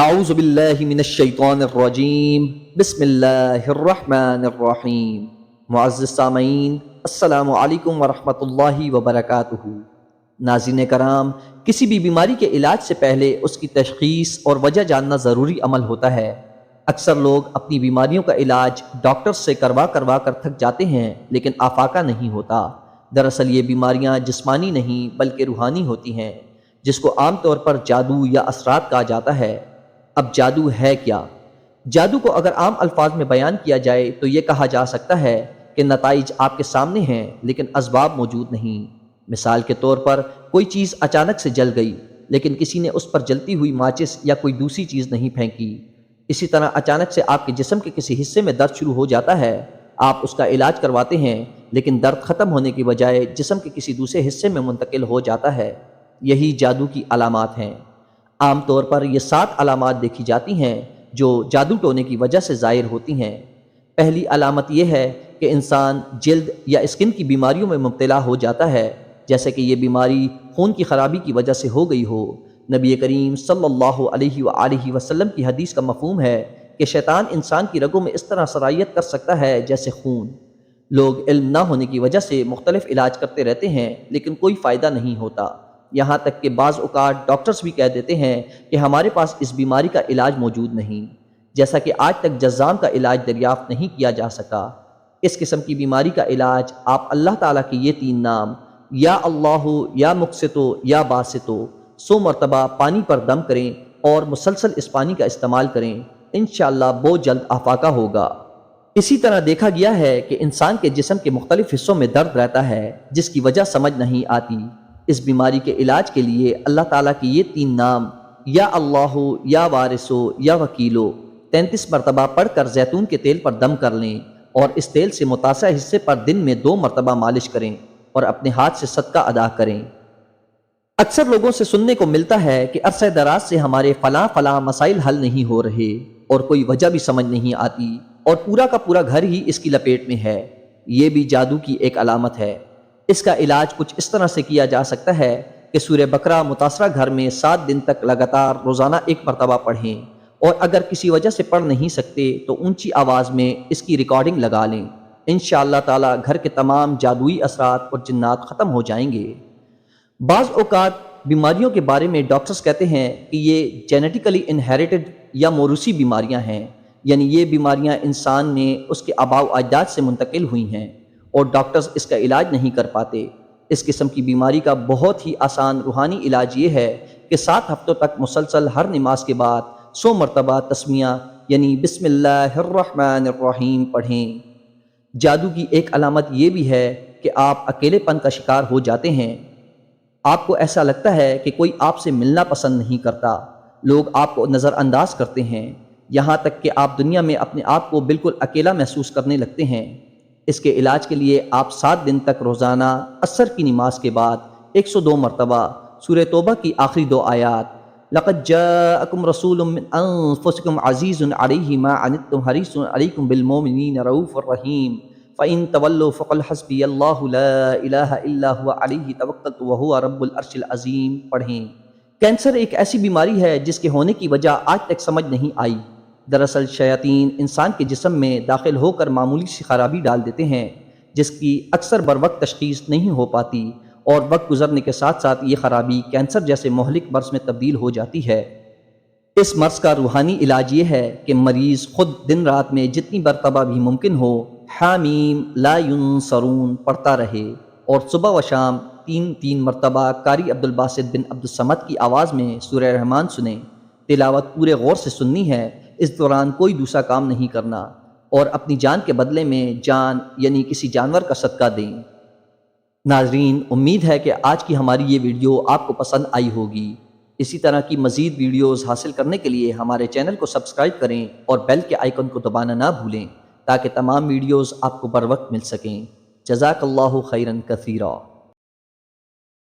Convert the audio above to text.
اعوذ باللہ من الشیطان الرجیم بسم اللہ الرحمن الرحیم۔ معزز سامعین، السلام علیکم ورحمۃ اللہ وبرکاتہ۔ ناظرین کرام، کسی بھی بیماری کے علاج سے پہلے اس کی تشخیص اور وجہ جاننا ضروری عمل ہوتا ہے۔ اکثر لوگ اپنی بیماریوں کا علاج ڈاکٹر سے کروا کر تھک جاتے ہیں، لیکن آفاقہ نہیں ہوتا۔ دراصل یہ بیماریاں جسمانی نہیں بلکہ روحانی ہوتی ہیں، جس کو عام طور پر جادو یا اثرات کہا جاتا ہے۔ اب جادو ہے کیا؟ جادو کو اگر عام الفاظ میں بیان کیا جائے تو یہ کہا جا سکتا ہے کہ نتائج آپ کے سامنے ہیں لیکن اسباب موجود نہیں۔ مثال کے طور پر کوئی چیز اچانک سے جل گئی، لیکن کسی نے اس پر جلتی ہوئی ماچس یا کوئی دوسری چیز نہیں پھینکی۔ اسی طرح اچانک سے آپ کے جسم کے کسی حصے میں درد شروع ہو جاتا ہے، آپ اس کا علاج کرواتے ہیں، لیکن درد ختم ہونے کی بجائے جسم کے کسی دوسرے حصے میں منتقل ہو جاتا ہے۔ یہی جادو کی علامات ہیں۔ عام طور پر یہ 7 علامات دیکھی جاتی ہیں جو جادو ٹونے کی وجہ سے ظاہر ہوتی ہیں۔ پہلی علامت یہ ہے کہ انسان جلد یا اسکن کی بیماریوں میں مبتلا ہو جاتا ہے، جیسے کہ یہ بیماری خون کی خرابی کی وجہ سے ہو گئی ہو۔ نبی کریم صلی اللہ علیہ وآلہ وسلم کی حدیث کا مفہوم ہے کہ شیطان انسان کی رگوں میں اس طرح سرایت کر سکتا ہے جیسے خون۔ لوگ علم نہ ہونے کی وجہ سے مختلف علاج کرتے رہتے ہیں، لیکن کوئی فائدہ نہیں ہوتا۔ یہاں تک کہ بعض اوقات ڈاکٹرز بھی کہہ دیتے ہیں کہ ہمارے پاس اس بیماری کا علاج موجود نہیں، جیسا کہ آج تک جذام کا علاج دریافت نہیں کیا جا سکا۔ اس قسم کی بیماری کا علاج آپ اللہ تعالیٰ کے یہ 3 نام یا اللہ، یا مقسطو، یا باسطو 100 مرتبہ پانی پر دم کریں اور مسلسل اس پانی کا استعمال کریں، انشاءاللہ بہت جلد آفاقہ ہوگا۔ اسی طرح دیکھا گیا ہے کہ انسان کے جسم کے مختلف حصوں میں درد رہتا ہے جس کی وجہ سمجھ نہیں آتی۔ اس بیماری کے علاج کے لیے اللہ تعالیٰ کی یہ 3 نام یا اللہ، یا وارثو، یا وکیلو 33 مرتبہ پڑھ کر زیتون کے تیل پر دم کر لیں اور اس تیل سے متاثرہ حصے پر دن میں 2 مرتبہ مالش کریں اور اپنے ہاتھ سے صدقہ ادا کریں۔ اکثر لوگوں سے سننے کو ملتا ہے کہ عرصہ دراز سے ہمارے فلاں مسائل حل نہیں ہو رہے اور کوئی وجہ بھی سمجھ نہیں آتی، اور پورا کا پورا گھر ہی اس کی لپیٹ میں ہے۔ یہ بھی جادو کی ایک علامت ہے۔ اس کا علاج کچھ اس طرح سے کیا جا سکتا ہے کہ سورہ بقرہ متاثرہ گھر میں 7 دن تک لگاتار روزانہ 1 مرتبہ پڑھیں، اور اگر کسی وجہ سے پڑھ نہیں سکتے تو اونچی آواز میں اس کی ریکارڈنگ لگا لیں۔ انشاءاللہ تعالی گھر کے تمام جادوئی اثرات اور جنات ختم ہو جائیں گے۔ بعض اوقات بیماریوں کے بارے میں ڈاکٹرز کہتے ہیں کہ یہ جینیٹیکلی انہیریٹڈ یا موروثی بیماریاں ہیں، یعنی یہ بیماریاں انسان میں اس کے آباء و اجداد سے منتقل ہوئی ہیں اور ڈاکٹرز اس کا علاج نہیں کر پاتے۔ اس قسم کی بیماری کا بہت ہی آسان روحانی علاج یہ ہے کہ 7 ہفتوں تک مسلسل ہر نماز کے بعد 100 مرتبہ تسمیہ یعنی بسم اللہ الرحمن الرحیم پڑھیں۔ جادو کی ایک علامت یہ بھی ہے کہ آپ اکیلے پن کا شکار ہو جاتے ہیں۔ آپ کو ایسا لگتا ہے کہ کوئی آپ سے ملنا پسند نہیں کرتا، لوگ آپ کو نظر انداز کرتے ہیں، یہاں تک کہ آپ دنیا میں اپنے آپ کو بالکل اکیلا محسوس کرنے لگتے ہیں۔ اس کے علاج کے لیے آپ 7 دن تک روزانہ عصر کی نماز کے بعد 102 مرتبہ سورہ توبہ کی آخری 2 آیات لَقَدْ جَاءَكُمْ رَسُولٌ مِّنْ أَنفُسِكُمْ عَزِيزٌ عَلَيْهِ مَا عَنِتُّمْ حَرِيصٌ عَلَيْكُمْ بِالْمُؤْمِنِينَ رَءُوفٌ رَحِيمٌ فَإِن تَوَلَّوْا فَقُلْ حَسْبِيَ اللَّهُ لَا إِلَٰهَ إِلَّا هُوَ عَلَيْهِ تَوَكَّلْتُ وَهُوَ رَبُّ الْعَرْشِ الْعَظِيمِ پڑھیں۔ کینسر ایک ایسی بیماری ہے جس کے ہونے کی وجہ آج تک سمجھ نہیں آئی۔ دراصل شیاطین انسان کے جسم میں داخل ہو کر معمولی سی خرابی ڈال دیتے ہیں، جس کی اکثر بروقت تشخیص نہیں ہو پاتی، اور وقت گزرنے کے ساتھ ساتھ یہ خرابی کینسر جیسے مہلک مرض میں تبدیل ہو جاتی ہے۔ اس مرض کا روحانی علاج یہ ہے کہ مریض خود دن رات میں جتنی مرتبہ بھی ممکن ہو حامیم لا ینصرون پڑھتا رہے، اور صبح و شام 3 مرتبہ قاری عبدالباسط بن عبدالصمد کی آواز میں سورہ رحمان سنیں۔ تلاوت پورے غور سے سننی ہے، اس دوران کوئی دوسرا کام نہیں کرنا، اور اپنی جان کے بدلے میں جان یعنی کسی جانور کا صدقہ دیں۔ ناظرین، امید ہے کہ آج کی ہماری یہ ویڈیو آپ کو پسند آئی ہوگی۔ اسی طرح کی مزید ویڈیوز حاصل کرنے کے لیے ہمارے چینل کو سبسکرائب کریں اور بیل کے آئیکن کو دبانا نہ بھولیں تاکہ تمام ویڈیوز آپ کو بر وقت مل سکیں۔ جزاک اللہ خیرا کثیرا۔